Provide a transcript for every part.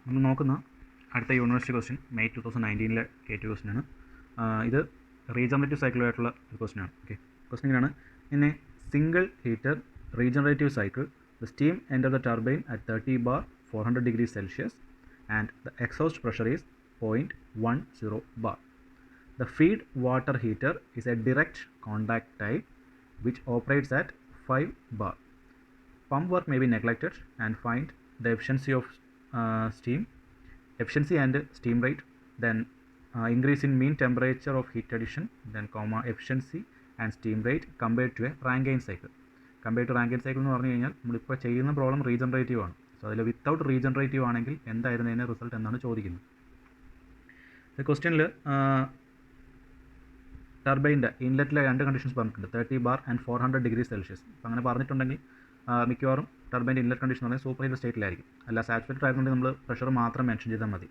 നമ്മൾ നോക്കുന്ന അടുത്ത യൂണിവേഴ്സിറ്റി ക്വസ്റ്റ്യൻ മെയ് 2019 K2 ക്വസ്റ്റ്യനാണ്. ഇത് റീജനറേറ്റീവ് സൈക്കിളുമായിട്ടുള്ള ഒരു ക്വസ്റ്റ്യനാണ്. ഓക്കെ, ക്വസ്റ്റ്യൻ ഇങ്ങനെയാണ്: in A single heater regenerative cycle the steam enter the turbine at 30 bar 400 degrees Celsius and the exhaust pressure is 0.10 bar. The feed water heater is a direct contact type which operates at 5 bar. Pump work may be neglected and find the efficiency of efficiency and steam rate, then increase in mean temperature of heat addition, then efficiency and steam rate compared to a Rankine cycle. Compared to Rankine cycle എന്ന് പറഞ്ഞു കഴിഞ്ഞാൽ നമ്മളിപ്പോൾ ചെയ്യുന്ന problem regenerative ആണ്. So അതിൽ without regenerative ആണെങ്കിൽ എന്തായിരുന്നു അതിൻ്റെ റിസൾട്ട് എന്നാണ് ചോദിക്കുന്നത്. ക്വസ്റ്റ്യനിൽ ടർബൈൻ്റെ ഇൻലെറ്റിലെ രണ്ട് കണ്ടീഷൻസ് പറഞ്ഞിട്ടുണ്ട്, 30 bar and 400 degrees Celsius. അപ്പോൾ അങ്ങനെ പറഞ്ഞിട്ടുണ്ടെങ്കിൽ മിക്കവാറും ടർബൈൻ്റെ ഇൻലെറ്റ് കണ്ടീഷൻ എന്ന് പറഞ്ഞാൽ സൂപ്പർ ഹീറ്റ് സ്റ്റേറ്റിലായിരിക്കും. അല്ല സാച്ചുറേറ്റഡ് ആയിരുന്നുണ്ടെങ്കിൽ നമ്മൾ പ്രഷർ മാത്രം മെൻഷൻ ചെയ്താൽ മതി.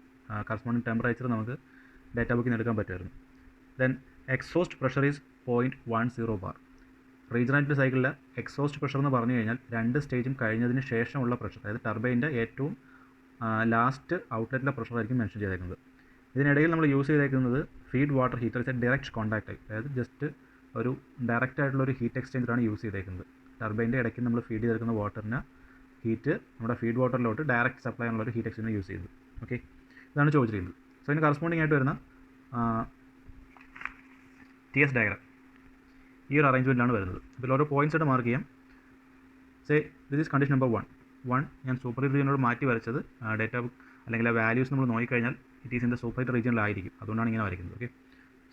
കറസ്പോണ്ടിങ് ടെമ്പറേച്ചർ നമുക്ക് ഡേറ്റാ ബുക്കിൽ നിന്ന് എടുക്കാൻ പറ്റുമായിരുന്നു. Then exhaust pressure is 0.10 bar. Regenerative സൈക്കിളിലെ എക്സോസ്റ്റ് പ്രഷർ എന്ന് പറഞ്ഞു കഴിഞ്ഞാൽ രണ്ട് സ്റ്റേജും കഴിഞ്ഞതിന് ശേഷമുള്ള പ്രഷർ, അതായത് ടർബൈൻ്റെ ഏറ്റവും ലാസ്റ്റ് ഔട്ട്ലെറ്റിലെ പ്രഷർ ആയിരിക്കും മെൻഷൻ ചെയ്തേക്കുന്നത്. ഇതിനിടയിൽ നമ്മൾ യൂസ് ചെയ്തേക്കുന്നത് feed water heater is A direct contact type, അതായത് ജസ്റ്റ് ഒരു ഡയറക്റ്റ് ആയിട്ടുള്ള ഒരു ഹീറ്റ് എക്സ്ചേഞ്ചറാണ് യൂസ് ചെയ്തേക്കുന്നത്. ടർബൈൻ്റെ ഇടയ്ക്ക് നമ്മൾ ഫീഡ് ചെയ്തെടുക്കുന്ന വാട്ടറിന് ഹീറ്റ് നമ്മുടെ ഫീഡ് വാട്ടറിലോട്ട് ഡയറക്റ്റ് സപ്ലൈ ആണുള്ള ഒരു ഹീറ്റ് എക്സ്ചേഞ്ചർ യൂസ് ചെയ്യുന്നത്. ഓക്കെ, ഇതാണ് ചോദിച്ചിരിക്കുന്നത്. സോ ഇതിന് കറസ്പോണ്ടിങ് ആയിട്ട് വരുന്ന TS ഡയഗ്രാം ഈ ഒരു അറേഞ്ച്മെൻറ്റിലാണ് വരുന്നത്. ഇതിൽ ഓരോ പോയിൻറ്റ്സ് ആയിട്ട് മാർക്ക് ചെയ്യാം. Say this is condition number 1. ഞാൻ സൂപ്പർ ഹീറ്റ് റീജിയനോട് മാറ്റി വരച്ചത് ഡേറ്റ ബുക്ക് അല്ലെങ്കിൽ ആ വാല്യൂസ് നമ്മൾ നോക്കിക്കഴിഞ്ഞാൽ it is in the super heat റീജിയനിലായിരിക്കും, അതുകൊണ്ടാണ് ഇങ്ങനെ വരയ്ക്കുന്നത്. Okay,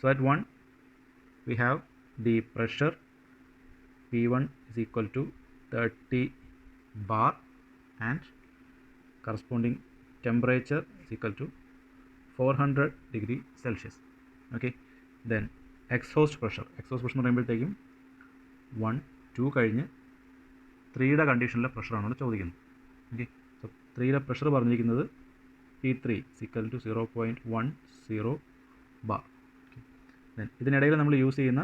so at 1 we have the pressure P1 is equal to 30 bar and corresponding temperature is equal to 400 degree Celsius. Okay, then exhaust pressure എന്ന് പറയുമ്പോഴത്തേക്കും 1, 2 കഴിഞ്ഞ് 3യുടെ കണ്ടീഷനിലെ പ്രഷറാണ് ചോദിക്കുന്നത്. ഓക്കെ, സോ 3യുടെ പ്രഷർ പറഞ്ഞിരിക്കുന്നത് P3 is equal to 0.10 bar. Then ഇതിനിടയിൽ നമ്മൾ use ചെയ്യുന്ന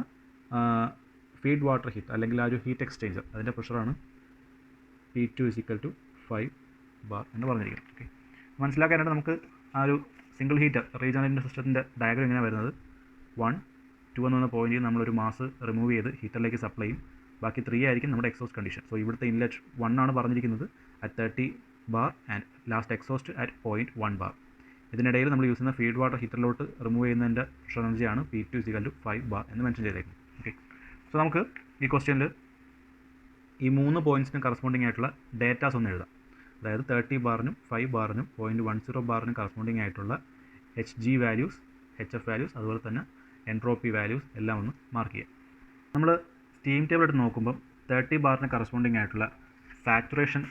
feed water heat അല്ലെങ്കിൽ ആ ഒരു ഹീറ്റ് എക്സ്ചേഞ്ചർ അതിൻ്റെ പ്രഷറാണ് P2 is equal to 5 bar എന്ന് പറഞ്ഞിരിക്കുന്നത്. ഓക്കെ, മനസ്സിലാക്കാനായിട്ട് നമുക്ക് ആ ഒരു സിംഗിൾ ഹീറ്റർ റീജനറേറ്റീവ് സിസ്റ്റത്തിൻ്റെ ഡയഗ്രം ഇങ്ങനെ വരുന്നത് 1, 2 എന്ന പോയിൻറ്റിൽ നമ്മളൊരു മാസ് റിമൂവ് ചെയ്ത് ഹീറ്ററിലേക്ക് സപ്ലൈ ചെയ്യും. ബാക്കി 3 ആയിരിക്കും നമ്മുടെ എക്സോസ്റ്റ് കണ്ടീഷൻ. സോ ഇവിടുത്തെ ഇൻലെറ്റ് 1 ആണ് പറഞ്ഞിരിക്കുന്നത് at 30 bar and last exhaust at 0.1 bar. ഇതിനിടയിൽ നമ്മൾ യൂസ് ചെയ്യുന്ന ഫീഡ് വാട്ടർ ഹീറ്ററിലോട്ട് റിമൂവ് ചെയ്യുന്നതിൻ്റെ പ്രഷർ എനർജിയാണ് P2 is equal to 5 bar എന്ന് മെൻഷൻ ചെയ്തേക്കുന്നത്. ഓക്കെ, സോ നമുക്ക് ഈ ക്വസ്റ്റ്യനിൽ ഈ 3 പോയിൻറ്റ്സിനും കറസ്പോണ്ടിങ് ആയിട്ടുള്ള ഡേറ്റാസ് ഒന്ന് എഴുതാം. അതായത് 30 ബാറിനും 5 ബാറിനും 0.10 ബാറിനും കറസ്പോണ്ടിങ് ആയിട്ടുള്ള HG വാല്യൂസ്, HF വാല്യൂസ്, അതുപോലെ തന്നെ എൻട്രോപ്പി വാല്യൂസ് എല്ലാം ഒന്ന് മാർക്ക് ചെയ്യാം. നമ്മൾ സ്റ്റീം ടേബിൾ എടുത്ത് നോക്കുമ്പം 30 ബാറിന് കറസ്പോണ്ടിങ് ആയിട്ടുള്ള സാച്ചുറേഷൻ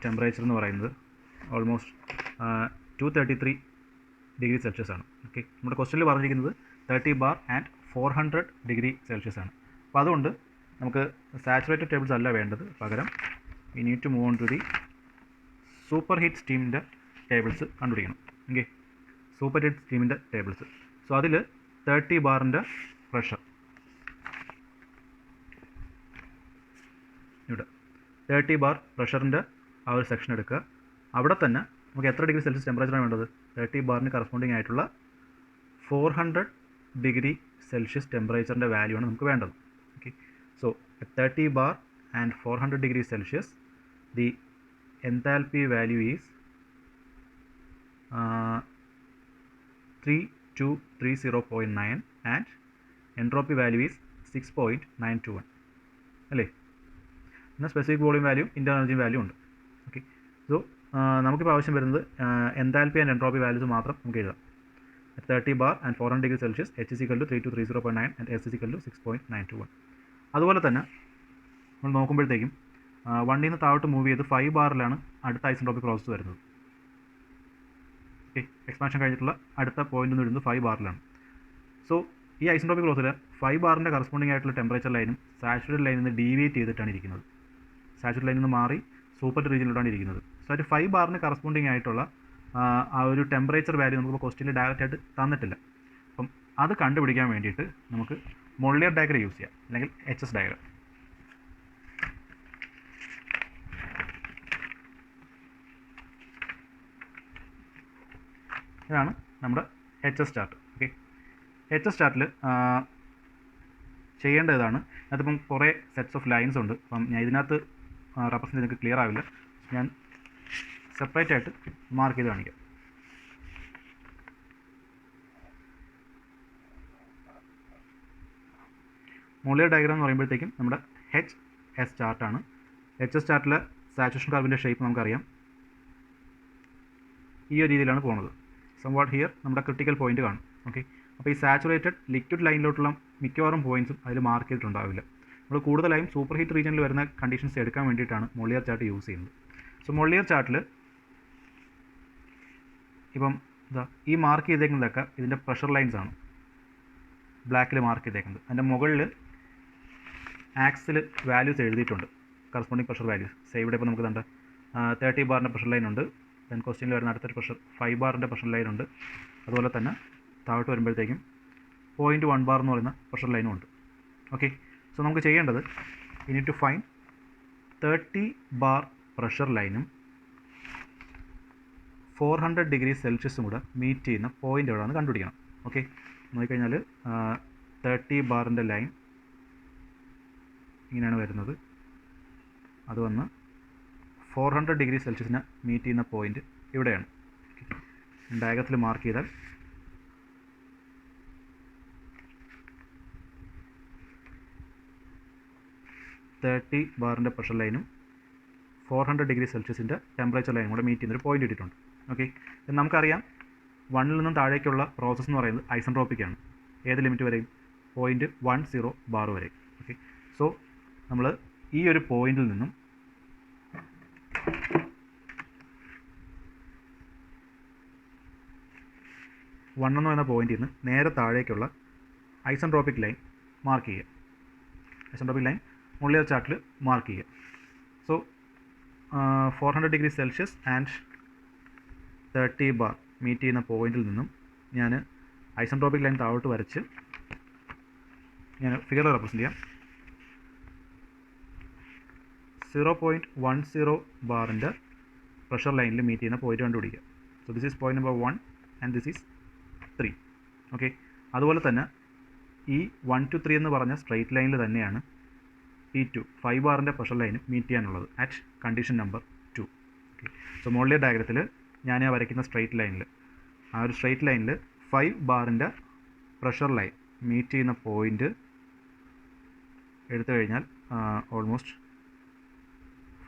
ടെമ്പറേച്ചർ എന്ന് പറയുന്നത് ഓൾമോസ്റ്റ് 233 ഡിഗ്രി സെൽഷ്യസ് ആണ്. ഓക്കെ, നമ്മുടെ ക്വസ്റ്റ്യനിൽ പറഞ്ഞിരിക്കുന്നത് 30 bar ആൻഡ് 400 degree Celsius ആണ്. അപ്പോൾ അതുകൊണ്ട് നമുക്ക് സാച്ചുറേറ്റഡ് ടേബിൾസ് അല്ല വേണ്ടത്, പകരം we need to move on to the super heat സ്റ്റീമിൻ്റെ ടേബിൾസ് കണ്ടുപിടിക്കണം. ഓക്കെ, സൂപ്പർ ഹീറ്റ് സ്റ്റീമിൻ്റെ ടേബിൾസ്. സോ അതിൽ 30 ബാറിൻ്റെ പ്രഷർ ഇവിടെ 30 bar പ്രഷറിൻ്റെ ആ ഒരു സെക്ഷൻ എടുക്കുക. അവിടെ തന്നെ നമുക്ക് എത്ര ഡിഗ്രി സെൽഷ്യസ് ടെമ്പറേച്ചറാണ് വേണ്ടത്? 30 ബാറിന് കറസ്പോണ്ടിങ് ആയിട്ടുള്ള 400 degree Celsius ടെമ്പറേച്ചറിൻ്റെ വാല്യൂ ആണ് നമുക്ക് വേണ്ടത്. Okay, so 30 bar and 400 degree Celsius the enthalpy value is 3230.9 and entropy value is 6.921 അല്ലേ. പിന്നെ specific volume value, internal energy value ഉണ്ട്. ഓക്കെ, സോ നമുക്കിപ്പോൾ ആവശ്യം വരുന്നത് എൻതാൽപ്പി ആൻഡ് എൻട്രോപ്പി വാല്യൂസ് മാത്രം നമുക്ക് എഴുതാം. 30 bar and 400 degree Celsius H is equal to 3230.9 and S is equal to 6.921. അതുപോലെ തന്നെ നമ്മൾ നോക്കുമ്പോഴത്തേക്കും 1ൽ നിന്ന് താഴോട്ട് മൂവ് ചെയ്ത് 5 ബാറിലാണ് അടുത്ത ഐസെൻട്രോപ്പിക് പ്രോസസ്സ് വരുന്നത്. ഓക്കെ, എക്സ്പാൻഷൻ കഴിഞ്ഞിട്ടുള്ള അടുത്ത പോയിന്റ് എന്ന് വരുന്നത് 5 ബാറിലാണ്. സോ ഈ ഐസെൻട്രോപ്പിക് പ്രോസസ്സിൽ 5 ബാറിൻ്റെ കറസ്പോണ്ടിങ് ആയിട്ടുള്ള ടെമ്പറേച്ചർ ലൈനും സാച്ചുറേറ്റഡ് ലൈനിൽ നിന്ന് ഡീവിയേറ്റ് ചെയ്തിട്ടാണ് ഇരിക്കുന്നത്. സാച്ചുറേറ്റഡ് ലൈനിൽ നിന്ന് മാറി സൂപ്പർ റീജിയനിലോട്ടാണ് ഇരിക്കുന്നത്. സോ ഒരു 5 ബാറിന് കറസ്പോണ്ടിങ് ആയിട്ടുള്ള ആ ഒരു ടെമ്പറേച്ചർ വാല്യൂ നമുക്ക് ക്വസ്റ്റ്യനിൽ ഡയറക്റ്റ് ആയിട്ട് തന്നിട്ടില്ല. അപ്പം അത് കണ്ടുപിടിക്കാൻ വേണ്ടിയിട്ട് നമുക്ക് മൊള്ളിയർ ഡയഗ്രം യൂസ് ചെയ്യാം, അല്ലെങ്കിൽ HS ഡയഗ്രം. ഇതാണ് നമ്മുടെ H S chart. Okay, H S ചാർട്ടിൽ ചെയ്യേണ്ട ഇതാണ്. അതിപ്പം കുറേ സെറ്റ്സ് ഓഫ് ലൈൻസ് ഉണ്ട്. അപ്പം ഞാൻ ഇതിനകത്ത് റെപ്രസെൻ്റ് നിങ്ങൾക്ക് ക്ലിയർ ആവില്ല. ഞാൻ സെപ്പറേറ്റ് ആയിട്ട് മാർക്ക് ചെയ്ത് കാണിക്കാം. മോളിയർ ഡയഗ്രാം എന്ന് പറയുമ്പോഴത്തേക്കും നമ്മുടെ എച്ച് എസ് ചാർട്ടാണ്. എച്ച് എസ് ചാർട്ടിലെ സാച്ചുറേഷൻ കർവിൻ്റെ ഷേപ്പ് നമുക്കറിയാം. ഈ ഒരു രീതിയിലാണ് പോകുന്നത്. സംവാട്ട് ഹിയർ നമ്മുടെ ക്രിട്ടിക്കൽ പോയിന്റ് കാണും. ഓക്കെ, അപ്പോൾ ഈ സാച്ചുറേറ്റഡ് ലിക്വിഡ് ലൈനിലോട്ടുള്ള മിക്കവാറും പോയിൻറ്റ്സും അതിൽ മാർക്ക് ചെയ്തിട്ടുണ്ടാവില്ല. നമ്മൾ കൂടുതലായും സൂപ്പർ ഹീറ്റ് റീജിയനിൽ വരുന്ന കണ്ടീഷൻസ് എടുക്കാൻ വേണ്ടിയിട്ടാണ് മോളിയർ ചാർട്ട് യൂസ് ചെയ്യുന്നത്. സോ മോളിയർ ചാർട്ടിൽ ഇപ്പം ഈ മാർക്ക് ചെയ്തേക്കുന്നതൊക്കെ ഇതിൻ്റെ പ്രഷർ ലൈൻസ് ആണ്. ബ്ലാക്കിൽ മാർക്ക് ചെയ്തേക്കുന്നത്. അതിൻ്റെ മുകളിൽ ആക്സിൽ വാല്യൂസ് എഴുതിയിട്ടുണ്ട്, കറസ്പോണ്ടിങ് പ്രഷർ വാല്യൂസ്. ഇവിടെ ഇപ്പോൾ നമുക്ക് കണ്ട 30 ബാറിൻ്റെ പ്രഷർ ലൈൻ ഉണ്ട്. ദെൻ ക്വസ്റ്റ്യനിൽ വരുന്ന അടുത്തൊരു പ്രഷർ 5 ബാറിൻ്റെ പ്രഷർ ലൈൻ ഉണ്ട്. അതുപോലെ തന്നെ താഴോട്ട് വരുമ്പോഴത്തേക്കും 0.1 ബാർ എന്ന് പറയുന്ന പ്രഷർ ലൈനും ഉണ്ട്. ഓക്കെ, സോ നമുക്ക് ചെയ്യേണ്ടത് we need to find 30 bar pressure ലൈനും 400 ഡിഗ്രി സെൽഷ്യസും കൂടെ മീറ്റ് ചെയ്യുന്ന പോയിൻ്റ് എവിടെയാണെന്ന് കണ്ടുപിടിക്കണം. ഓക്കെ, നോക്കിക്കഴിഞ്ഞാൽ 30 ബാറിൻ്റെ ലൈൻ ഇങ്ങനെയാണ് വരുന്നത്. അത് വന്ന് 400 ഡിഗ്രി സെൽഷ്യസിനെ മീറ്റ് ചെയ്യുന്ന പോയിൻ്റ് ഇവിടെയാണ്. ഡയഗ്രത്തിൽ മാർക്ക് ചെയ്താൽ തേർട്ടി ബാറിൻ്റെ പ്രഷർ ലൈനും 400 ഡിഗ്രി സെൽഷ്യസിൻ്റെ ടെമ്പറേച്ചർ ലൈനും കൂടെ മീറ്റ് ചെയ്യുന്നൊരു പോയിൻ്റ് ഇട്ടിട്ടുണ്ട്. ഓക്കെ, നമുക്കറിയാം 1ൽ നിന്നും താഴേക്കുള്ള പ്രോസസ്സ് എന്ന് പറയുന്നത് ഐസെൻട്രോപ്പിക്കാണ്. ഏത് ലിമിറ്റ് വരെയും 0.10 ബാർ വരെ. ഓക്കെ, സോ നമ്മൾ ഈ ഒരു പോയിന്റിൽ നിന്നും എന്ന് പറയുന്ന പോയിന്റിൽ നിന്ന് നേരെ താഴേക്കുള്ള ഐസെൻട്രോപ്പിക് ലൈൻ മാർക്ക് ചെയ്യുക. ഐസെൻട്രോപ്പിക് ലൈൻ മോളിയർ ചാർട്ടിൽ മാർക്ക് ചെയ്യുക. So 400 degree Celsius and 30 bar meet ചെയ്യുന്ന പോയിന്റിൽ നിന്നും ഞാൻ ഐസെൻട്രോപ്പിക് ലൈൻ താഴോട്ട് വരച്ച് ഞാൻ ഫിഗർ റെപ്രസെൻ്റ് ചെയ്യാം. 0.10 ബാറിൻ്റെ പ്രഷർ ലൈനിൽ മീറ്റ് ചെയ്യുന്ന പോയിന്റ് കണ്ടുപിടിക്കുക. So this is point number 1 and this is 3. Okay, അതുപോലെ തന്നെ ഈ 1 to 3 എന്ന് പറഞ്ഞ സ്ട്രെയിറ്റ് ലൈനിൽ തന്നെയാണ് P2 5 ബാറിൻ്റെ പ്രഷർ ലൈന് മീറ്റ് ചെയ്യാനുള്ളത് at condition number 2. Okay, so Mollier ഡയഗ്രത്തിൽ ഞാൻ വരയ്ക്കുന്ന സ്ട്രെയിറ്റ് ലൈനിൽ ആ ഒരു സ്ട്രെയിറ്റ് ലൈനിൽ 5 ബാറിൻ്റെ പ്രഷർ ലൈൻ മീറ്റ് ചെയ്യുന്ന പോയിന്റ് എടുത്തു കഴിഞ്ഞാൽ ഓൾമോസ്റ്റ്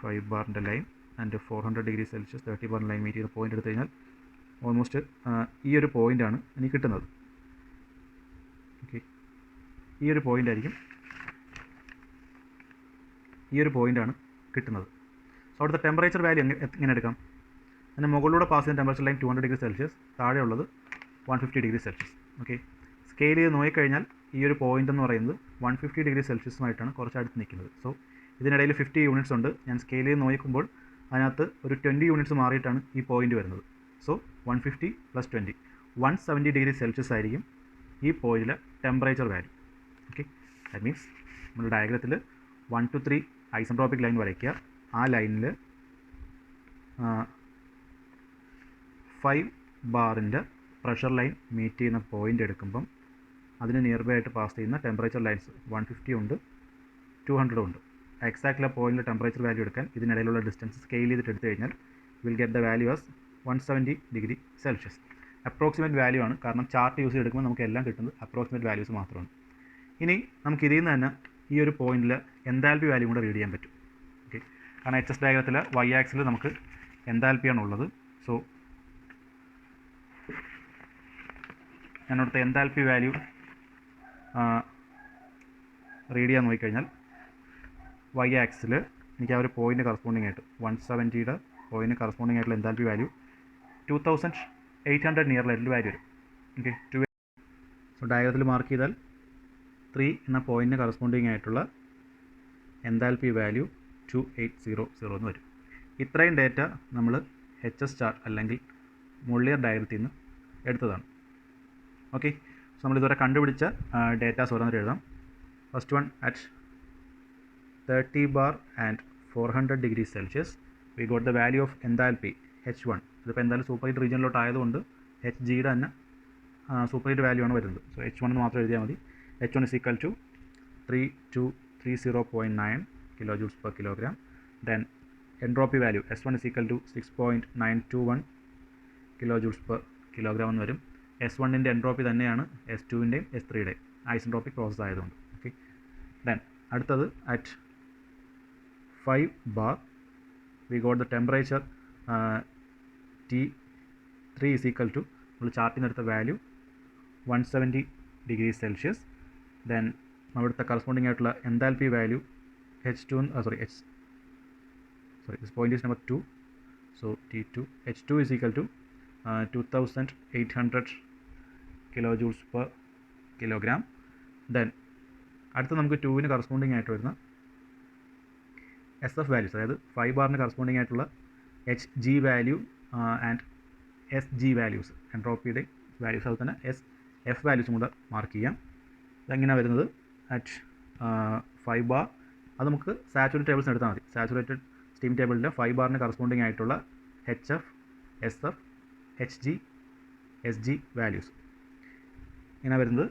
5 ബാറിൻ്റെ ലൈൻ ആൻഡ് 400 ഡിഗ്രി സെൽഷ്യസ് 30 ബാറിൻ്റെ ലൈൻ മീറ്റ് ചെയ്യുന്ന പോയിന്റ് എടുത്തു കഴിഞ്ഞാൽ ഓൾമോസ്റ്റ് ഈ ഒരു പോയിൻ്റാണ് എനിക്ക് കിട്ടുന്നത്. ഓക്കെ, ഈ ഒരു പോയിൻ്റായിരിക്കും കിട്ടുന്നത്. സോ അവിടുത്തെ ടെമ്പറേച്ചർ വാല്യൂ എങ്ങനെ എടുക്കാം? അതിന് മുകളിലൂടെ പാസ് ചെയ്യുന്ന ടെമ്പറേച്ചർ ലൈൻ 200 ഡിഗ്രി സെൽഷ്യസ്, താഴെയുള്ളത് 150 ഡിഗ്രി സെൽഷ്യസ്. ഓക്കെ, സ്കെയിൽ ചെയ്ത് നോക്കിക്കഴിഞ്ഞാൽ ഈ ഒരു പോയിൻ്റ് എന്ന് പറയുന്നത് 150 ഡിഗ്രി സെൽഷ്യസുമായിട്ടാണ് കുറച്ച് അടുത്ത് നിൽക്കുന്നത്. സോ ഇതിനിടയിൽ 50 യൂണിറ്റ്സ് ഉണ്ട്. ഞാൻ സ്കെയിൽ ചെയ്ത് നോക്കുമ്പോൾ അതിനകത്ത് ഒരു 20 യൂണിറ്റ്സ് മാറിയിട്ടാണ് ഈ പോയിൻ്റ് വരുന്നത്. സോ 150 + 20 170 ഡിഗ്രി സെൽഷ്യസ് ആയിരിക്കും ഈ പോയിന്റിലെ temperature value. Okay, that means നമ്മുടെ ഡയഗ്രത്തിൽ 1 to 3 ഐസെൻട്രോപ്പിക് ലൈൻ വരയ്ക്കുക. ആ ലൈനിൽ 5 ബാറിൻ്റെ പ്രഷർ ലൈൻ മീറ്റ് ചെയ്യുന്ന പോയിൻ്റ് എടുക്കുമ്പം അതിന് നിയർ ബൈ ആയിട്ട് പാസ് ചെയ്യുന്ന ടെമ്പറേച്ചർ ലൈൻസ് 150 ഉണ്ട്, 200 ഉണ്ട്. എക്സാക്ട്ലി ആ പോയിന്റിൽ ടെമ്പറേച്ചർ വാല്യൂ എടുക്കാൻ ഇതിനിടയിലുള്ള ഡിസ്റ്റൻസ് സ്കെയിൽ ചെയ്തിട്ട് എടുത്തു കഴിഞ്ഞാൽ will get the value as 170 degree Celsius. Approximate value ആണ്, കാരണം ചാർട്ട് യൂസ് ചെയ്തെടുക്കുമ്പോൾ നമുക്ക് എല്ലാം കിട്ടുന്നത് അപ്രോക്സിമേറ്റ് വാല്യൂസ് മാത്രമാണ്. ഇനി നമുക്ക് ഇതിൽ നിന്ന് തന്നെ ഈ ഒരു പോയിന്റിൽ എൻതാൽപ്പി വാല്യൂ കൂടെ റീഡ് ചെയ്യാൻ പറ്റും. ഓക്കെ, കാരണം എച്ച് എസ് ഡയഗ്രത്തിൽ വൈ ആക്സിൽ നമുക്ക് എൻതാൽപ്പിയാണ് ഉള്ളത്. സോ ഞാനിവിടുത്തെ എൻതാൽപ്പി വാല്യൂ റീഡ് ചെയ്യാൻ നോക്കിക്കഴിഞ്ഞാൽ വൈ ആക്സിൽ എനിക്ക് ആ ഒരു പോയിന്റ് കറസ്പോണ്ടിങ് ആയിട്ട് 170യുടെ പോയിന്റ് കറസ്പോണ്ടിങ് ആയിട്ടുള്ള എൻതാൽപ്പി വാല്യൂ 2800 നിയറിലായിട്ടുള്ള വാല്യൂ വരും. ഓക്കെ, സോ ഡയഗ്രത്തിൽ മാർക്ക് ചെയ്താൽ 3 എന്ന പോയിന്റിന് കറസ്പോണ്ടിങ് ആയിട്ടുള്ള എൻതാൽപ്പി വാല്യൂ 2800 എന്ന് വരും. ഇത്രയും ഡേറ്റ നമ്മൾ എച്ച് എസ് ചാർട്ട് അല്ലെങ്കിൽ മോളിയർ ഡയഗ്രത്തിൽ നിന്ന് എടുത്തതാണ്. ഓക്കെ, സോ നമ്മളിതുവരെ കണ്ടുപിടിച്ച ഡേറ്റാസ് ഓരോന്നിട്ട് എഴുതാം. First one at 30 bar and 400 degrees Celsius we got the value of enthalpy H1. ഇതിപ്പോൾ എന്തായാലും സൂപ്പർ ഹീറ്റ് റീജിയനിലോട്ട് ആയതുകൊണ്ട് എച്ച് ജിയുടെ തന്നെ സൂപ്പർ ഹീറ്റ് വാല്യൂ ആണ് വരുന്നത്. സോ H1 എന്ന് മാത്രം എഴുതിയാൽ മതി. H1 is equal to 3230.9 kilojoules per kilogram. Then entropy value S1 is equal to 6.921 kilojoules per kilogram എന്ന് വരും. S1ൻ്റെ എൻട്രോപ്പി തന്നെയാണ് S2ൻ്റെയും S3യുടെയും ഐസെൻട്രോപ്പിക് പ്രോസസ് ആയതുകൊണ്ട്. ഓക്കെ, ദെൻ അടുത്തത് at 5 bar we got the temperature T3 is equal to നമ്മൾ ചാർട്ടിൽ നിന്ന് എടുത്ത value 170 degrees Celsius. Then അവിടുത്തെ കറസ്പോണ്ടിങ് ആയിട്ടുള്ള enthalpy value this point is number 2, so T2 H2 is equal to 2800 kilojoules per kilogram. Then അടുത്ത നമുക്ക് 2ന് corresponding ആയിട്ട് വരുന്ന SF വാല്യൂസ്, അതായത് 5 ബാറിന് കറസ്പോണ്ടിങ് ആയിട്ടുള്ള HG value and SG values, എൻട്രോപ്പിയുടെ വാല്യൂസ്, അതുപോലെ തന്നെ SF വാല്യൂസും കൂടെ മാർക്ക് ചെയ്യാം. ഇതെങ്ങനെയാണ് വരുന്നത് അറ്റ് 5 ബാർ, അത് നമുക്ക് സാച്ചുറേറ്റഡ് ടേബിൾസ് എടുത്താൽ മതി. സാച്ചുറേറ്റഡ് സ്റ്റീം ടേബിളിൻ്റെ 5 ബാറിന് കറസ്പോണ്ടിങ് ആയിട്ടുള്ള HF, SF, HG, SG values ഇങ്ങനെ വരുന്നത്.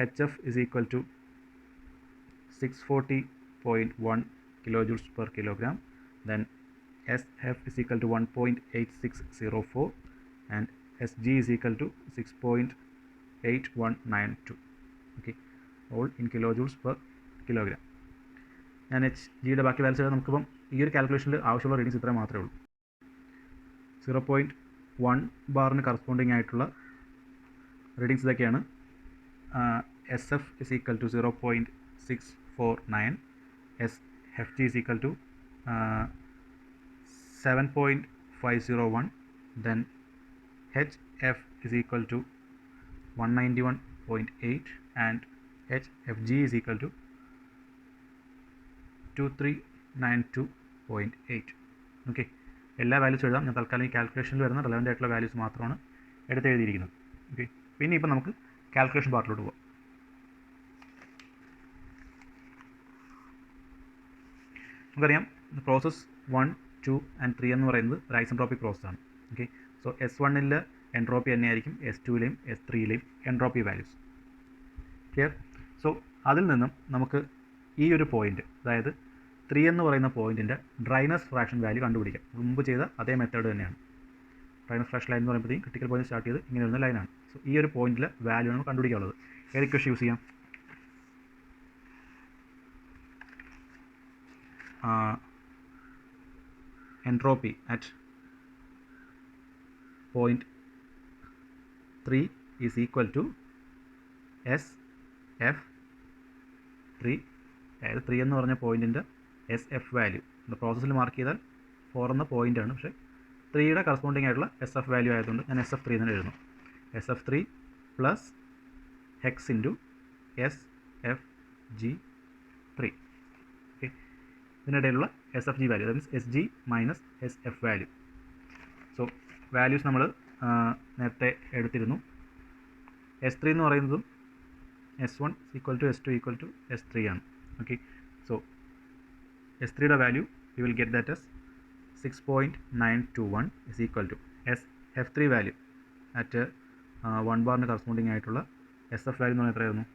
HF is equal to 640.1 kilojoules per kilogram. Then SF is equal to 1.8604 and SG is equal to 6.8192. Okay, all in kilojoules per kilogram. ഞാൻ HGയുടെ ബാക്കി values നമുക്കിപ്പം ഈ ഒരു കാൽക്കുലേഷനിൽ ആവശ്യമുള്ള റീഡിങ്സ് ഇത്ര മാത്രമേ ഉള്ളൂ. 0.1 ബാറിന് കറസ്പോണ്ടിങ് ആയിട്ടുള്ള റീഡിങ്സ് ഇതൊക്കെയാണ്. SF is equal to 0.649, FG is equal to 7.501, then HF is equal to 191.8 and HFG is equal to 2392.8. Okay, എല്ലാ വാല്യൂസും എഴുതാം. ഞാൻ തൽക്കാലം ഈ കാൽക്കുലേഷനിൽ വരുന്ന റെലവൻ്റ് ആയിട്ടുള്ള വാല്യൂസ് മാത്രമാണ് എഴുതിയിരിക്കുന്നത്. ഓക്കെ, പിന്നെ ഇപ്പം നമുക്ക് കാൽക്കുലേഷൻ പാർട്ടിലോട്ട് പോകാം. നമുക്കറിയാം പ്രോസസ് 1, 2 and 3 എന്ന് പറയുന്നത് ഒരു ഐസെൻട്രോപ്പിക് പ്രോസസ്സാണ്. ഓക്കെ, സോ S1ലെ എൻട്രോപ്പി തന്നെയായിരിക്കും S2ലെയും S3ലെയും എൻട്രോപ്പി വാല്യൂസ്. ക്ലിയർ? സോ അതിൽ നിന്നും നമുക്ക് ഈ ഒരു പോയിൻ്റ്, അതായത് 3 എന്ന് പറയുന്ന പോയിൻറ്റിൻ്റെ ഡ്രൈനസ് ഫ്രാക്ഷൻ വാല്യൂ കണ്ടുപിടിക്കാം. മുമ്പ് ചെയ്ത അതേ മെത്തേഡ് തന്നെയാണ്. ഡ്രൈനസ് ഫ്രാക്ഷൻ ലൈൻ എന്ന് പറയുമ്പോഴത്തേക്കും ക്രിട്ടിക്കൽ പോയിന്റ് സ്റ്റാർട്ട് ചെയ്ത് ഇങ്ങനെ വരുന്ന ലൈനാണ്. സോ ഈ ഒരു പോയിൻറ്റിലെ വാല്യൂ നമുക്ക് കണ്ടുപിടിക്കാനുള്ളത്. ഏത് ഇക്വേഷൻ യൂസ് ചെയ്യാം? entropy at point 3 is equal to SF3, അതായത് 3 എന്ന് പറഞ്ഞ പോയിൻറ്റിൻ്റെ SF വാല്യൂ പ്രോസസ്സിൽ മാർക്ക് ചെയ്താൽ 4 എന്ന പോയിൻ്റാണ്, പക്ഷേ 3യുടെ കറസ്പോണ്ടിങ് ആയിട്ടുള്ള SF വാല്യൂ ആയതുകൊണ്ട് ഞാൻ SF3 എന്ന് എഴുതുന്നു. SF3 plus x into SFG3. Okay, ഇതിനിടയിലുള്ള SFG value, that means SG minus SF value. So values നമ്മൾ നേരത്തെ എടുത്തിരുന്നു. S3 എന്ന് പറയുന്നതും S1 equal to S2 equal to S3 ആണ്. ഓക്കെ, സോ S3യുടെ value you will get that S 6.921 is equal to SF3 value at 1 ബാറിന് corresponding ആയിട്ടുള്ള SF value എന്ന് പറഞ്ഞാൽ എത്രയായിരുന്നു?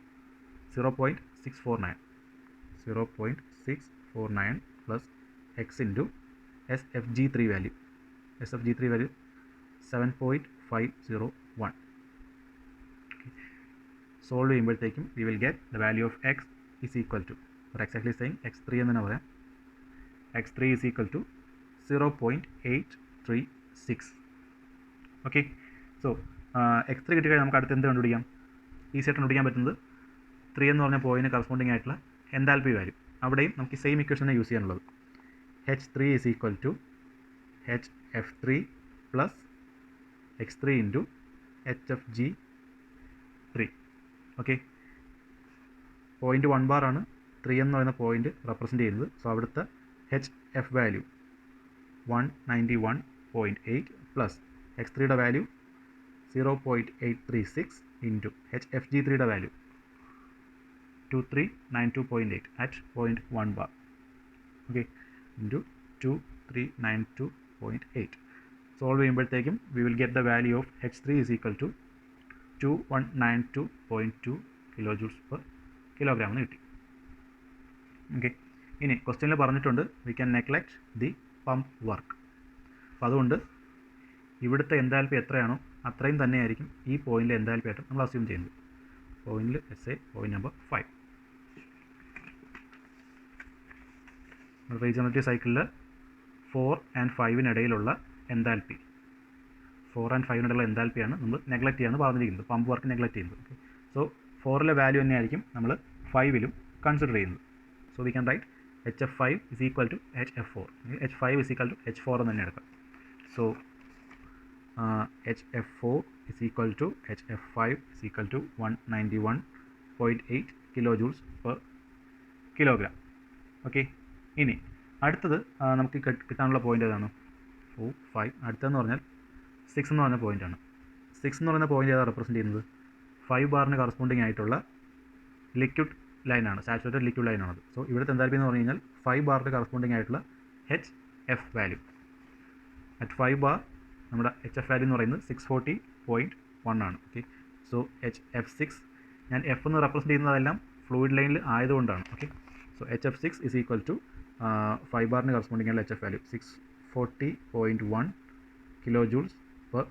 0.649 plus x into SFG3 value. SFG3 value 7.501. Solve ചെയ്യുമ്പോഴത്തേക്കും we will get the value of x is equal to, for exactly same x3 എന്ന് തന്നെ പറയാം, x3 is equal to 0.836. Okay, so x3 കിട്ടിക്കഴിഞ്ഞാൽ നമുക്ക് അടുത്ത് എന്ത് കണ്ടുപിടിക്കാം? ഈസിയായിട്ട് കണ്ടുപിടിക്കാൻ പറ്റുന്നത് 3 എന്ന് പറഞ്ഞ പോയിൻറ്റിന് കറസ്പോണ്ടിങ് ആയിട്ടുള്ള എൻതാൽപ്പി വാല്യൂ. അവിടെയും നമുക്ക് സെയിം ഇക്വേഷൻ തന്നെ യൂസ് ചെയ്യാനുള്ളത്. H3 is equal to HF3 plus x3 into HFG3. Okay, point 1 bar ആണ് 3 എന്ന് പറയുന്ന പോയിൻറ്റ് റെപ്രസെൻറ്റ് ചെയ്യുന്നത്. സോ അവിടുത്തെ HF വാല്യൂ 191.8 പ്ലസ് x3യുടെ വാല്യൂ 0.836 ഇൻറ്റു HFG3യുടെ value 2392.8 at point 1 bar. Okay, into 2392.8. Solve ചെയ്യുമ്പോഴത്തേക്കും we will get the value of H3 is equal to 2192.2 kilo joules per kilogram എന്ന് കിട്ടി. ഓക്കെ, ഇനി ക്വസ്റ്റ്യനിൽ പറഞ്ഞിട്ടുണ്ട് we can neglect the pump work. അപ്പോൾ അതുകൊണ്ട് ഇവിടുത്തെ എൻതാൽപ്പി എത്രയാണോ അത്രയും തന്നെയായിരിക്കും ഈ പോയിന്റിലെ എൻതാൽപ്പി ആയിട്ട് നമ്മൾ അസ്യൂം ചെയ്യുന്നത്. പോയിന്റിൽ പോയിന്റ് നമ്പർ 5 റീജനറേറ്റീവ് സൈക്കിളിൽ 4 and 5 എൻതാൽപ്പി 4 and 5 എൻതാൽപ്പിയാണ് നമ്മൾ നെഗ്ലക്റ്റ് ചെയ്യാന്ന് പറഞ്ഞിരിക്കുന്നത്, പമ്പ് വർക്ക് നെഗ്ലക്റ്റ് ചെയ്യുന്നത്. ഓക്കെ, സോ 4ലെ വാല്യൂ തന്നെയായിരിക്കും നമ്മൾ 5ലും കൺസിഡർ ചെയ്യുന്നത്. So we can right HF5 is equal to HF4. H5 is equal to H4 എന്ന് തന്നെ എടുക്കാം. So HF4 is equal to HF5 is equal to 191.8 kilo joules per kilogram. Okay, ഇനി അടുത്തത് നമുക്ക് കിട്ടാനുള്ള പോയിൻ്റ് ഏതാണ്? 4, 5. അടുത്തതെന്ന് പറഞ്ഞാൽ 6 എന്ന് പറഞ്ഞ പോയിൻ്റാണ്. 6 എന്ന് പറയുന്ന പോയിൻ്റ് ഏതാണ് റെപ്രസെൻറ്റ് ചെയ്യുന്നത്? 5 ബാറിന് കറസ്പോണ്ടിങ് ആയിട്ടുള്ള ലിക്വിഡ് ലൈനാണ്, സാച്ചുറേറ്റഡ് ലിക്വിഡ് ലൈനാണത്. സോ ഇവിടുത്തെ എൻതാൽപ്പി എന്ന് പറഞ്ഞു കഴിഞ്ഞാൽ 5 ബാറിന് കറസ്പോണ്ടിങ് ആയിട്ടുള്ള HF വാല്യൂ. അറ്റ് 5 ബാർ നമ്മുടെ HF വാല്യൂ എന്ന് പറയുന്നത് 640.1 ആണ്. ഓക്കെ, സോ HF6 ഞാൻ F എന്ന് റെപ്രസെൻറ്റ് ചെയ്യുന്നതെല്ലാം ഫ്ലൂയിഡ് ലൈനിൽ ആയതുകൊണ്ടാണ്. Okay, so HF6 is equal to 5 ബാറിന് കറസ്പോണ്ടിങ് ആയിട്ടുള്ള HF value 640.1 kilo joules per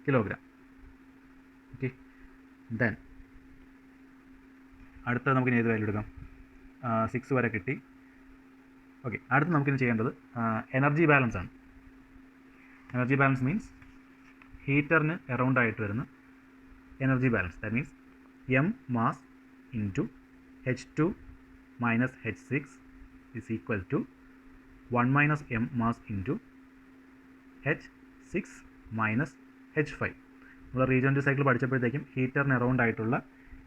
kilogram. Okay, then അടുത്ത നമുക്കിനി ഏത് വാല്യൂ എടുക്കാം? 6 വരെ കിട്ടി. ഓക്കെ, അടുത്ത് നമുക്കിനി ചെയ്യേണ്ടത് എനർജി ബാലൻസ് ആണ്. എനർജി ബാലൻസ് മീൻസ് ഹീറ്ററിന് അറൗണ്ട് ആയിട്ട് വരുന്ന energy balance. That means M mass into H2 minus H6 is equal to 1 minus M mass into H6 minus H5. നമ്മൾ റീജനറേറ്റീവ് സൈക്കിൾ പഠിച്ചപ്പോഴത്തേക്കും ഹീറ്ററിന് അറൗണ്ട് ആയിട്ടുള്ള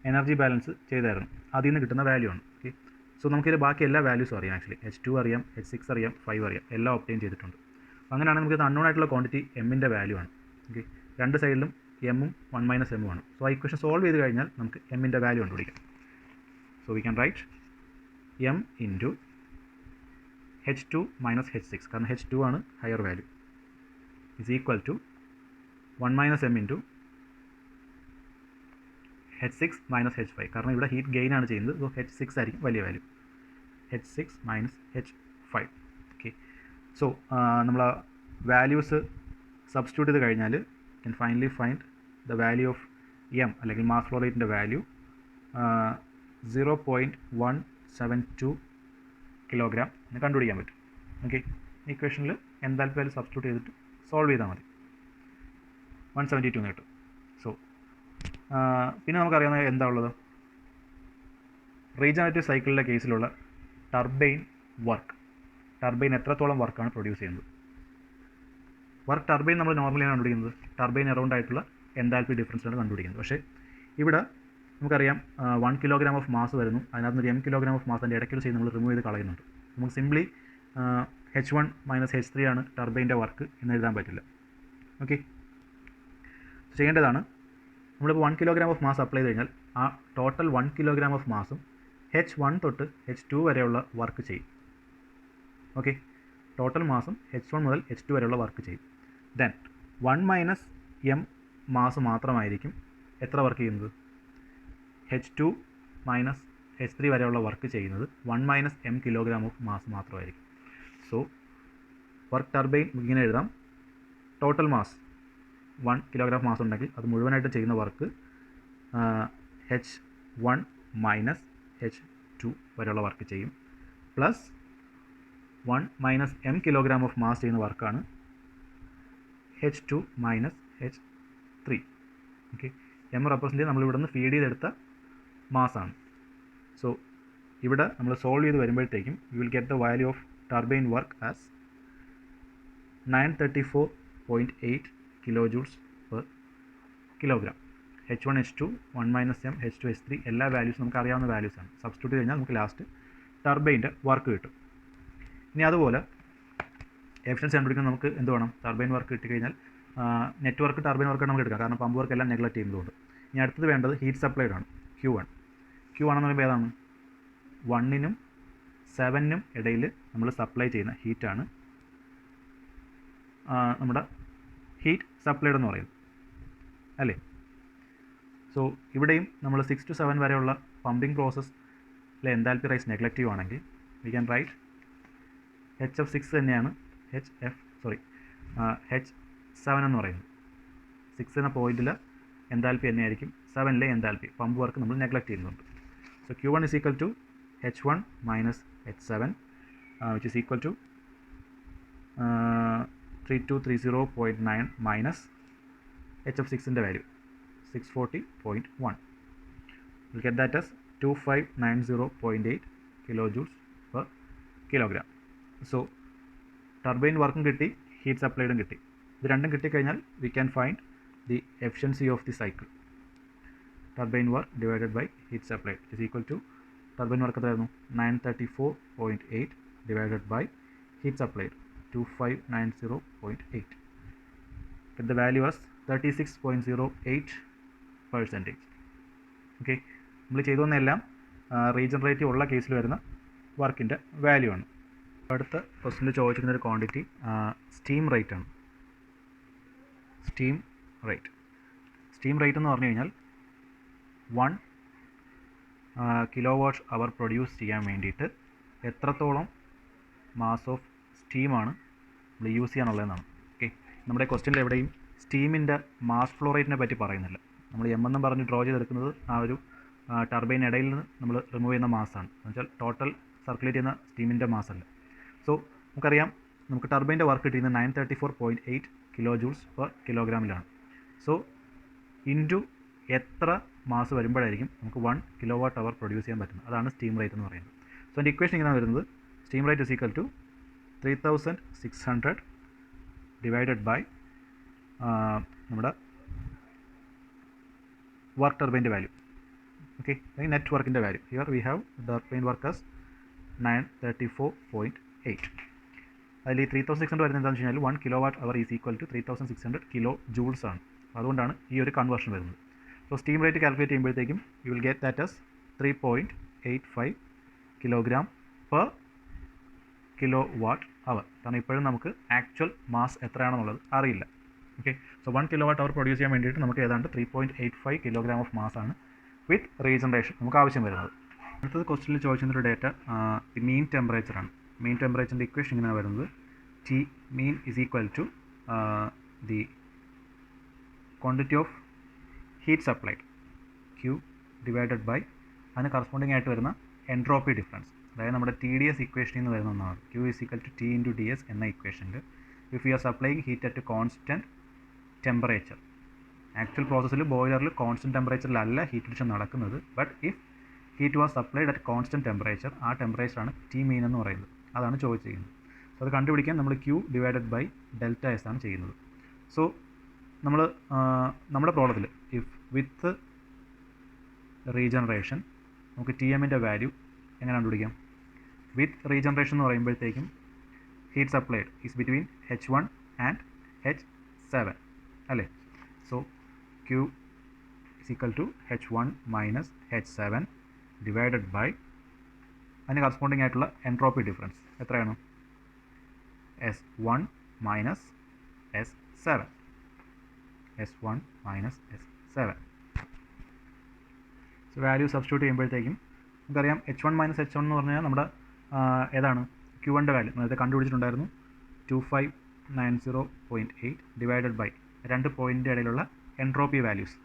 എനർജി ബാലൻസ് ചെയ്തായിരുന്നു, അതിൽ നിന്ന് കിട്ടുന്ന value ആണ്. ഓക്കെ, സോ നമുക്കിത് ബാക്കി എല്ലാ വാല്യൂസും അറിയാം. ആക്ച്വലി H2 അറിയാം, H6 അറിയാം, 5 അറിയാം, എല്ലാം ഒബ്റ്റെയിൻ ചെയ്തിട്ടുണ്ട്. അപ്പോൾ അങ്ങനെയാണെങ്കിൽ നമുക്ക് അൺനോൺ ആയിട്ടുള്ള ക്വാണ്ടിറ്റി എമ്മിൻ്റെ വാല്യൂ ആണ്. ഓക്കെ, രണ്ട് സൈഡിലും എമ്മും 1 മൈനസ് എമ്മും ആണ്. സോ ആ ഇക്വേഷൻ സോൾവ് ചെയ്ത് കഴിഞ്ഞാൽ നമുക്ക് എമ്മിൻ്റെ വാല്യൂ കണ്ടുപിടിക്കാം. So we can write M into H2 minus H6, കാരണം H2 ആണ് higher value, is equal to 1 minus M into H6 minus H5, കാരണം ഇവിടെ ഹീറ്റ് ഗെയിൻ ആണ് ചെയ്യുന്നത്. സോ H6 ആയിരിക്കും വലിയ value, H6 minus H5. Okay, so നമ്മൾ ആ വാല്യൂസ് സബ്സ്റ്റിറ്റ്യൂട്ട് ചെയ്ത് കഴിഞ്ഞാൽ can finally find the value of M അല്ലെങ്കിൽ മാസ് ഫ്ലോ റേറ്റിൻ്റെ വാല്യൂ 0.172 കിലോഗ്രാം എന്ന് കണ്ടുപിടിക്കാൻ പറ്റും. ഓക്കെ, ഇക്വേഷനിൽ എൻതാൽപ്പി വാല്യൂ സബ്സ്റ്റിറ്റ്യൂട്ട് ചെയ്തിട്ട് സോൾവ് ചെയ്താൽ മതി, 172 എന്ന് കിട്ടും. സോ പിന്നെ നമുക്കറിയാവുന്ന എന്താ ഉള്ളത്? റീജനറേറ്റീവ് സൈക്കിളിൻ്റെ കേസിലുള്ള ടർബൈൻ വർക്ക്. ടർബൈൻ എത്രത്തോളം വർക്കാണ് പ്രൊഡ്യൂസ് ചെയ്യുന്നത്? വർക്ക് ടർബൈൻ നമ്മൾ നോർമലിയാണ് കണ്ടുപിടിക്കുന്നത്, ടർബൈൻ അറൗണ്ട് ആയിട്ടുള്ള എൻതാൽപ്പി ഡിഫറൻസാണ് കണ്ടുപിടിക്കുന്നത്. പക്ഷേ ഇവിടെ നമുക്കറിയാം 1 കിലോഗ്രാം ഓഫ് മാസ് വരുന്നു, അതിനകത്ത് ഒരു M കിലോഗ്രാം ഓഫ് മാസ് അതിൻ്റെ ഇടയ്ക്കൊരു സൈഡ് നമ്മൾ റിമൂവ് ചെയ്ത് കളയുന്നുണ്ട്. നമുക്ക് സിംപ്ലി H1 മൈനസ് H3 ആണ് ടർബൈൻ്റെ വർക്ക് എന്ന് എഴുതാൻ പറ്റില്ല. ഓക്കെ, ചെയ്യേണ്ടതാണ് നമ്മളിപ്പോൾ 1 കിലോഗ്രാം ഓഫ് മാസ് അപ്ലൈ ചെയ്ത് കഴിഞ്ഞാൽ ആ ടോട്ടൽ 1 കിലോഗ്രാം ഓഫ് മാസും H1 തൊട്ട് H2 വരെയുള്ള വർക്ക് ചെയ്യും. ഓക്കെ, ടോട്ടൽ മാസും H1 മുതൽ H2 വരെയുള്ള വർക്ക് ചെയ്യും. ദെൻ 1 മൈനസ് M മാസ് മാത്രമായിരിക്കും എത്ര വർക്ക് ചെയ്യുന്നത്? H2 മൈനസ് H3 വരെയുള്ള വർക്ക് ചെയ്യുന്നത് 1 minus M kilogram of mass മാത്രമായിരിക്കും. സോ വർക്ക് ടർബൈൻ ഇങ്ങനെ എഴുതാം, ടോട്ടൽ മാസ് 1 കിലോഗ്രാം മാസ് ഉണ്ടെങ്കിൽ അത് മുഴുവനായിട്ട് ചെയ്യുന്ന വർക്ക് H1 മൈനസ് H2 വരെയുള്ള വർക്ക് ചെയ്യും, plus 1 minus M kilogram of mass ചെയ്യുന്ന വർക്കാണ് H2 minus H3. Okay, M represent ചെയ്ത് നമ്മളിവിടെ നിന്ന് ഫീഡ് ചെയ്തെടുത്ത മാസാണ്. സോ ഇവിടെ നമ്മൾ സോൾവ് ചെയ്ത് വരുമ്പോഴത്തേക്കും you will get the value of turbine work as 934.8 kilo joules per kilogram. H1 H2 1 minus M H2 H3 എല്ലാ വാല്യൂസും നമുക്ക് അറിയാവുന്ന വാല്യൂസാണ്. സബ്സ്റ്റിറ്റ്യൂട്ട് കഴിഞ്ഞാൽ നമുക്ക് ലാസ്റ്റ് ടർബൈൻ്റെ വർക്ക് കിട്ടും. ഇനി അതുപോലെ എഫിഷ്യൻസി കണ്ടുപിടിക്കാൻ നമുക്ക് എന്ത് വേണം? ടർബൈൻ വർക്ക് കിട്ടിക്കഴിഞ്ഞാൽ നെറ്റ്വർക്ക് ടർബൈൻ വർക്ക് നമുക്ക് എടുക്കാം, കാരണം പമ്പ് വർക്ക് എല്ലാം നെഗ്ലക്റ്റ് ചെയ്യുന്നതുകൊണ്ട്. ഇനി അടുത്തത് വേണ്ടത് ഹീറ്റ് സപ്ലൈഡ് ആണ്, Q1. Q1 എന്ന് പറയുമ്പോൾ ഏതാണ്? 1നും 7നും ഇടയിൽ നമ്മൾ സപ്ലൈ ചെയ്യുന്ന ഹീറ്റാണ് നമ്മുടെ ഹീറ്റ് സപ്ലൈഡ് എന്ന് പറയുന്നത് അല്ലേ. സോ ഇവിടെയും നമ്മൾ 6 to 7 വരെയുള്ള പമ്പിംഗ് പ്രോസസ്സിലെ എൻതാൽപ്പി റൈസ് നെഗ്ലക്റ്റ് ചെയ്യുവാണെങ്കിൽ വി ക്യാൻ റൈറ്റ് HF6 തന്നെയാണ് H7 എന്ന് പറയുന്നത്. 6 എന്ന പോയിന്റിൽ എൻതാൽപ്പി തന്നെയായിരിക്കും, 7ലെ എൻതാൽപ്പി പമ്പ് വർക്ക് നമ്മൾ നെഗ്ലക്റ്റ് ചെയ്യുന്നുണ്ട്. So Q1 is equal to H1 minus H7 which is equal to 3230.9 minus HF6ൻ്റെ value 640.1. We'll get that as 2590.8 kilojoules per kilogram. So turbine വർക്കും കിട്ടി, ഹീറ്റ് സപ്ലൈഡും കിട്ടി. ഇത് രണ്ടും കിട്ടിക്കഴിഞ്ഞാൽ we can find the efficiency of the cycle. Turbine work divided by heat supplied is equal to turbine work എത്രയായിരുന്നു 934.8 divided by heat supplied 2590.8. The value was 36.08%. Okay, നമ്മൾ ചെയ്തുവന്നെല്ലാം റീജനറേറ്റീവ് ഉള്ള കേസിൽ വരുന്ന വർക്കിൻ്റെ വാല്യൂ ആണ്. അടുത്ത ക്വസ്റ്റ്യനിൽ ചോദിച്ചിരുന്ന ഒരു ക്വാണ്ടിറ്റി സ്റ്റീം റേറ്റ് ആണ്. സ്റ്റീം റേറ്റ് എന്ന് പറഞ്ഞു കഴിഞ്ഞാൽ 1 കിലോവാട്ട് അവർ പ്രൊഡ്യൂസ് ചെയ്യാൻ വേണ്ടിയിട്ട് എത്രത്തോളം മാസ് ഓഫ് സ്റ്റീമാണ് നമ്മൾ യൂസ് ചെയ്യാനുള്ളതെന്നാണ്. ഓക്കെ, നമ്മുടെ ക്വസ്റ്റ്യനിൽ എവിടെയും സ്റ്റീമിൻ്റെ മാസ് ഫ്ലോ റേറ്റിനെ പറ്റി പറയുന്നില്ല. നമ്മൾ എന്നും പറഞ്ഞ് ഡ്രോ ചെയ്തെടുക്കുന്നത് ആ ഒരു ടർബൈൻ ഇടയിൽ നിന്ന് നമ്മൾ റിമൂവ് ചെയ്യുന്ന മാസാണ്. എന്ന് വെച്ചാൽ ടോട്ടൽ സർക്കുലേറ്റ് ചെയ്യുന്ന സ്റ്റീമിൻ്റെ മാസല്ല. സോ നമുക്കറിയാം, നമുക്ക് ടർബൈൻ്റെ വർക്ക് കിട്ടിയിരുന്നത് 934.8 kilojoules per കിലോഗ്രാമിലാണ്. സോ ഇൻറ്റു എത്ര മാസ് വരുമ്പോഴായിരിക്കും നമുക്ക് 1 കിലോവാട്ട് അവർ പ്രൊഡ്യൂസ് ചെയ്യാൻ പറ്റുന്നത്, അതാണ് സ്റ്റീം റേറ്റ് എന്ന് പറയുന്നത്. സോ എൻ്റെ ഇക്വേഷൻ ഇങ്ങനെ വരുന്നത് steam rate is equal to 3600 divided by നമ്മുടെ വർക്ക് ടർബൈൻ്റെ വാല്യൂ. ഓക്കെ, അല്ലെങ്കിൽ നെറ്റ് വർക്കിൻ്റെ value. Here we have turbine workers 934.8. അതിൽ ഈ 3600 വരുന്നത് എന്താണെന്ന് വെച്ച് കഴിഞ്ഞാൽ 1 kilowatt hour is equal to 3600 kilo joules ആണ്. അതുകൊണ്ടാണ് ഈ ഒരു കൺവേർഷൻ വരുന്നത്. സോ സ്റ്റീം റേറ്റ് കാൽക്കുലേറ്റ് ചെയ്യുമ്പോഴത്തേക്കും you will get that as 3.85 kilogram per kilowatt hour. കാരണം ഇപ്പോഴും നമുക്ക് ആക്ച്വൽ മാസ് എത്രയാണെന്നുള്ളത് അറിയില്ല. ഓക്കെ, സോ 1 കിലോവാട്ട് അവർ പ്രൊഡ്യൂസ് ചെയ്യാൻ വേണ്ടിയിട്ട് നമുക്ക് ഏതാണ്ട് 3.85 കിലോഗ്രാം ഓഫ് മാസാണ് വിത്ത് റീജനറേഷൻ നമുക്ക് ആവശ്യം വരുന്നത്. അടുത്തത് ക്വസ്റ്റ്യനിൽ ചോദിച്ചിരുന്നൊരു ഡേറ്റ ദി മീൻ ടെമ്പറേച്ചറാണ്. മീൻ ടെമ്പറേച്ചറിൻ്റെ ഇക്വേഷൻ ഇങ്ങനെ വരുന്നത് T mean is equal to the quantity of heat supplied Q divided by അതിന് കറസ്പോണ്ടിങ് ആയിട്ട് വരുന്ന എൻട്രോപ്പി ഡിഫറൻസ്. അതായത് നമ്മുടെ TDS ഇക്വേഷനിൽ നിന്ന് വരുന്ന ഒന്നാണ്. Q is equal to T into DS എന്ന ഇക്വേഷനിൽ if you are supplying heat at constant temperature, actual പ്രോസസ്സിൽ ബോയിലറിൽ കോൺസ്റ്റൻറ്റ് ടെമ്പറേച്ചറിലല്ല ഹീറ്റ് അഡിഷൻ നടക്കുന്നത്, but if heat was supplied at constant temperature, ആ ടെമ്പറേച്ചറാണ് T mean എന്ന് പറയുന്നത്. അതാണ് ചോദിച്ചിരിക്കുന്നത്. സോ അത് കണ്ടുപിടിക്കാൻ നമ്മൾ Q divided by delta S ആണ് ചെയ്യുന്നത്. സോ നമ്മൾ നമ്മുടെ പ്രോബ്ലത്തിൽ ഇഫ് വിത്ത് റീജനറേഷൻ നമുക്ക് TMൻ്റെ വാല്യൂ എങ്ങനെ കണ്ടുപിടിക്കാം? വിത്ത് റീജനറേഷൻ എന്ന് പറയുമ്പോഴത്തേക്കും heat supplied is between H1 and H7 അല്ലേ. So Q is equal to H1 minus H7 divided by അതിന് കറസ്പോണ്ടിങ് ആയിട്ടുള്ള എൻട്രോപ്പി ഡിഫറൻസ് എത്രയാണ്? S1 minus S7. S1 minus S7. So value substitute ചെയ്യുമ്പോഴത്തേക്കും നമുക്കറിയാം H1 മൈനസ് H1 എന്ന് പറഞ്ഞാൽ നമ്മുടെ ഏതാണ് Q1ൻ്റെ വാല്യൂ നേരത്തെ കണ്ടുപിടിച്ചിട്ടുണ്ടായിരുന്നു 2590.8 ഡിവൈഡഡ് ബൈ രണ്ട് പോയിൻ്റിൻ്റെ ഇടയിലുള്ള എൻട്രോപ്പി വാല്യൂസ്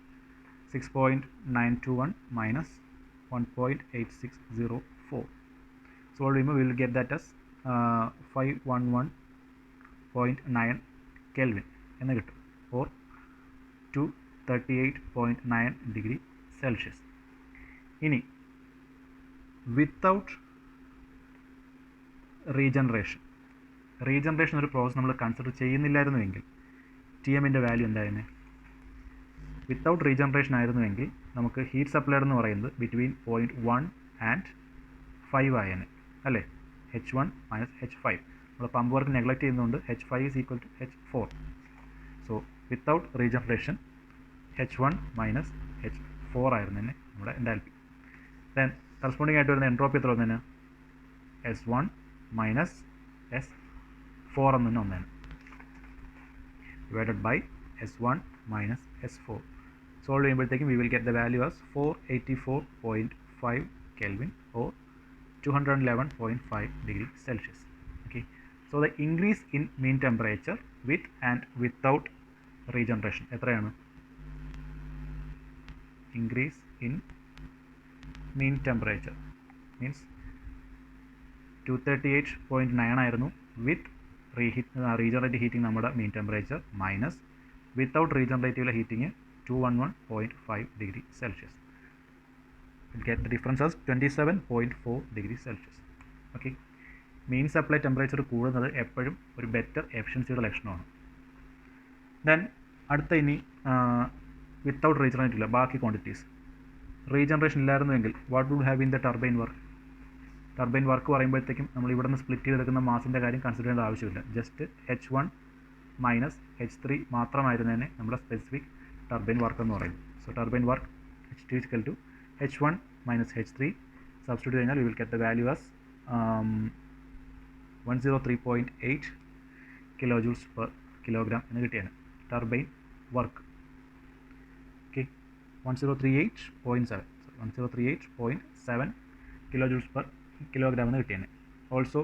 6.921 മൈനസ് 1.8604. സോൾവ് ചെയ്യുമ്പോൾ will get that as 511.9 kelvin എന്ന് കിട്ടും, ഓർ 238.9 ഡിഗ്രി സെൽഷ്യസ്. ഇനി വിത്തൗട്ട് റീജനറേഷൻ ഒരു പ്രോസസ് നമ്മൾ കൺസിഡർ ചെയ്യുന്നില്ലായിരുന്നുവെങ്കിൽ TMൻ്റെ വാല്യൂ എന്തായിരുന്നു? വിത്തൗട്ട് റീജനറേഷൻ ആയിരുന്നുവെങ്കിൽ നമുക്ക് ഹീറ്റ് സപ്ലൈഡ് എന്ന് പറയുന്നത് ബിറ്റ്വീൻ 0.1 ആൻഡ് 5 ആയേനെ അല്ലേ. H1 മൈനസ് H5 നമ്മൾ പമ്പ് വർക്ക് നെഗ്ലക്റ്റ് ചെയ്യുന്നതുകൊണ്ട് H5 is equal to H4. So without regeneration H1 minus H4 ആയിരുന്നു തന്നെ നമ്മുടെ എൻതാൽപ്പി. ദെൻ കറസ്പോണ്ടിങ് ആയിട്ട് വരുന്ന എൻട്രോപ്പി എത്ര വന്നതിന്? S1 മൈനസ് S4 എന്ന് തന്നെ ഒന്നേന്. divided by S1 minus S4. Solve ചെയ്യുമ്പോഴത്തേക്കും we will get the value as 484.5 Kelvin or 211.5 degree Celsius. Okay, so the increase in mean temperature with and without regeneration എത്രയാണ്? Increase in mean temperature means 238.9 ആയിരുന്നു വിത്ത് regenerative heating നമ്മുടെ mean temperature minus without regenerative heating 211.5 degree Celsius. Get the difference as 27.4 degree Celsius. Okay, main supply temperature കൂടുന്നത് എപ്പോഴും ഒരു better എഫിഷ്യൻസിയുടെ ലക്ഷണമാണ്. Then അടുത്ത ഇനി without regenerate ഇല്ല, ബാക്കി ക്വാണ്ടിറ്റീസ്. റീജനറേഷൻ ഇല്ലായിരുന്നുവെങ്കിൽ what would have been the turbine work? Turbine work പറയുമ്പോഴത്തേക്കും നമ്മൾ ഇവിടെ നിന്ന് സ്പ്ലിറ്റ് ചെയ്തെടുക്കുന്ന മാസിൻ്റെ കാര്യം കൺസിഡർ ചെയ്യേണ്ട ആവശ്യമില്ല. ജസ്റ്റ് H1 മൈനസ് H3 മാത്രമായിരുന്നതിനെ നമ്മുടെ സ്പെസിഫിക് ടർബൈൻ വർക്ക് എന്ന് പറയും. So turbine work H2 equal to H1 minus H3 substitute കഴിഞ്ഞാൽ we will get the value as 103.8 kilojoules per kilogram എന്ന് കിട്ടിയാണ് turbine work. Okay, 138.7 kilojoules per kilogram എന്ന് കിട്ടിയാണ്. Also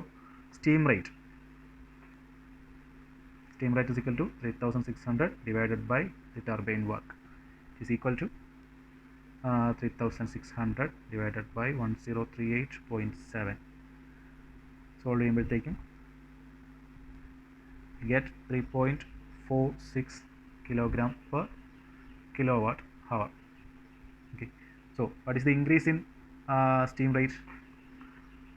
steam rate is equal to 3600 divided by the turbine work is equal to 3600 divided by 1038.7. Solve ചെയ്യുമ്പോഴത്തേക്കും get 3.46 kilogram per kilowatt hour. Okay, so what is the increase in steam rate?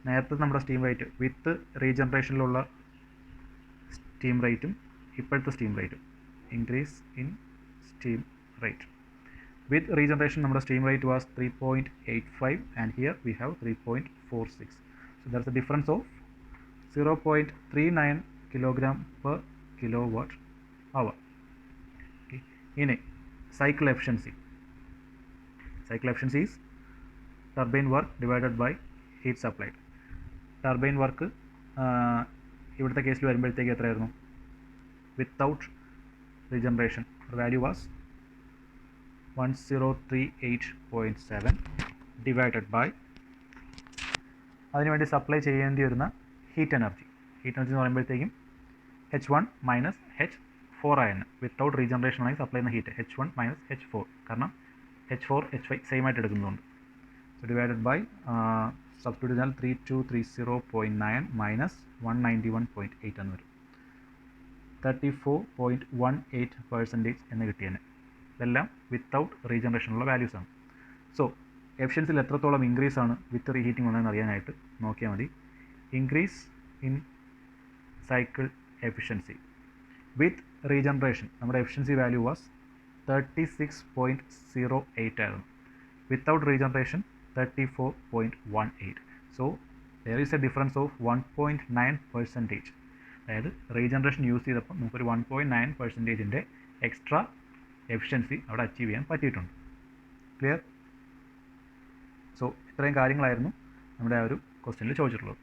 നേരത്തെ നമ്മുടെ steam rate വിത്ത് റീജനറേഷനിലുള്ള steam റേറ്റും ഇപ്പോഴത്തെ steam റേറ്റും increase in steam rate. With regeneration നമ്മുടെ steam rate was 3.85 and here we have 3.46. So there is a difference of 0.39 kilogram per kilowatt hour. Okay. In a cycle efficiency is turbine work divided by heat supplied. Turbine work ഇവിടുത്തെ കേസിൽ വരുമ്പോഴത്തേക്ക് എത്രയായിരുന്നു? Without regeneration the value was 1038.7 divided by അതിനുവേണ്ടി supply ചെയ്യേണ്ടി വരുന്ന heat energy എന്ന് പറയുമ്പോഴത്തേക്കും H1 minus H4 ആയിരുന്നു. വിത്തൗട്ട് റീജനറേഷൻ ആണെങ്കിൽ സപ്ലൈ ചെയ്യുന്ന ഹീറ്റ് H1 മൈനസ് H4, കാരണം H4 H5 സെയിം ആയിട്ട് എടുക്കുന്നുണ്ട്. സോ ഡിവൈഡഡ് ബൈ സബ്സ്റ്റിറ്റ്യൂട്ട് ചെയ്താൽ 3230.9 മൈനസ് 191.8 എന്ന് വരും. 34.18% എന്ന് കിട്ടിയാണ്. ഇതെല്ലാം വിത്തൗട്ട് റീജനറേഷനുള്ള വാല്യൂസ് ആണ്. സോ എഫിഷ്യൻസിയിൽ എത്രത്തോളം ഇൻക്രീസ് ആണ് വിത്ത് റീഹീറ്റിംഗ് വന്നതെന്ന് അറിയാനായിട്ട് നോക്കിയാൽ മതി. Increase in cycle efficiency with regeneration നമ്മുടെ എഫിഷ്യൻസി വാല്യൂ വാസ് 36.08 ആയിരുന്നു. Without regeneration 34.18. So there is A difference of 1.9%. അതായത് റീജനറേഷൻ യൂസ് ചെയ്തപ്പോൾ നമുക്കൊരു 1.9%ൻ്റെ എക്സ്ട്രാ എഫിഷ്യൻസി അവിടെ അച്ചീവ് ചെയ്യാൻ പറ്റിയിട്ടുണ്ട്. ക്ലിയർ? സോ ഇത്രയും കാര്യങ്ങളായിരുന്നു നമ്മുടെ ആ ഒരു ക്വസ്റ്റ്യനിൽ ചോദിച്ചിട്ടുള്ളത്.